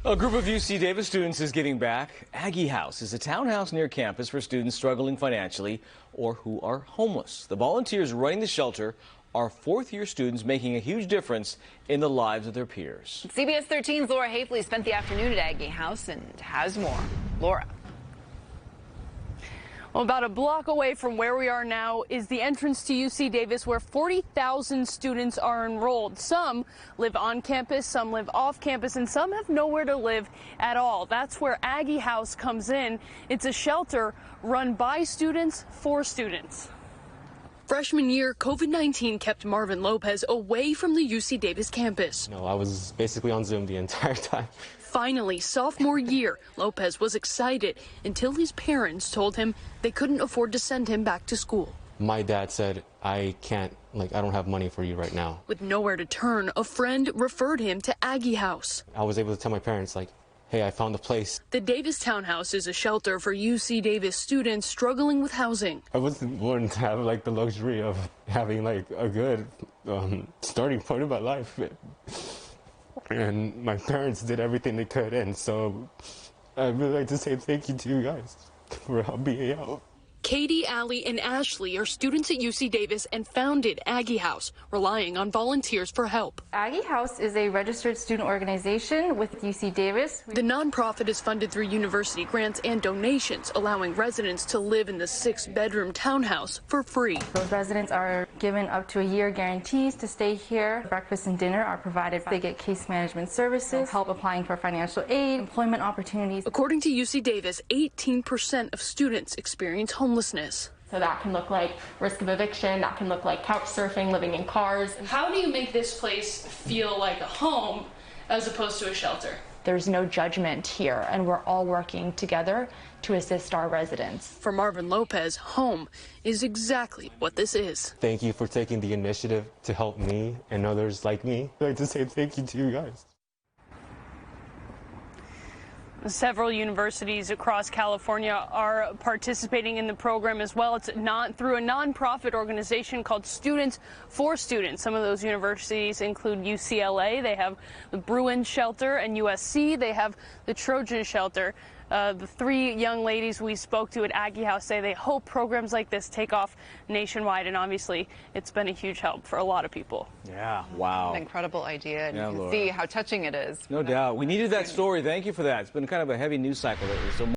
A group of UC Davis students is giving back. Aggie House is a townhouse near campus for students struggling financially or who are homeless. The volunteers running the shelter are fourth-year students making a huge difference in the lives of their peers. CBS 13's Laura Hafley spent the afternoon at Aggie House and has more. Laura. Well, about a block away from where we are now is the entrance to UC Davis, where 40,000 students are enrolled. Some live on campus, some live off campus, and some have nowhere to live at all. That's where Aggie House comes in. It's a shelter run by students for students. Freshman year, COVID-19 kept Marvin Lopez away from the UC Davis campus. I was basically on Zoom the entire time. Finally, sophomore year, Lopez was excited until his parents told him they couldn't afford to send him back to school. My dad said, I don't have money for you right now. With nowhere to turn, a friend referred him to Aggie House. I was able to tell my parents, hey, I found a place. The Davis Townhouse is a shelter for UC Davis students struggling with housing. I wasn't born to have the luxury of having a good starting point of my life. And my parents did everything they could, and so I'd really like to say thank you to you guys for helping me out. Katie, Allie, and Ashley are students at UC Davis and founded Aggie House, relying on volunteers for help. Aggie House is a registered student organization with UC Davis. The nonprofit is funded through university grants and donations, allowing residents to live in the 6-bedroom townhouse for free. Those residents are given up to a year guarantees to stay here. Breakfast and dinner are provided. They get case management services, help applying for financial aid, employment opportunities. According to UC Davis, 18% of students experience homelessness. So that can look like risk of eviction, that can look like couch surfing, living in cars. How do you make this place feel like a home as opposed to a shelter? There's no judgment here, and we're all working together to assist our residents. For Marvin Lopez, home is exactly what this is. Thank you for taking the initiative to help me and others like me. I'd like to say thank you to you guys. Several universities across California are participating in the program as well. It's not through a nonprofit organization called Students for Students. Some of those universities include UCLA. They have the Bruin Shelter, and USC. They have the Trojan Shelter. The 3 young ladies we spoke to at Aggie House say they hope programs like this take off nationwide, and obviously it's been a huge help for a lot of people. Yeah, wow. An incredible idea, and Yeah, you can Laura. see how touching it is. No doubt. We needed that story. Thank you for that. It's been kind of a heavy news cycle lately. So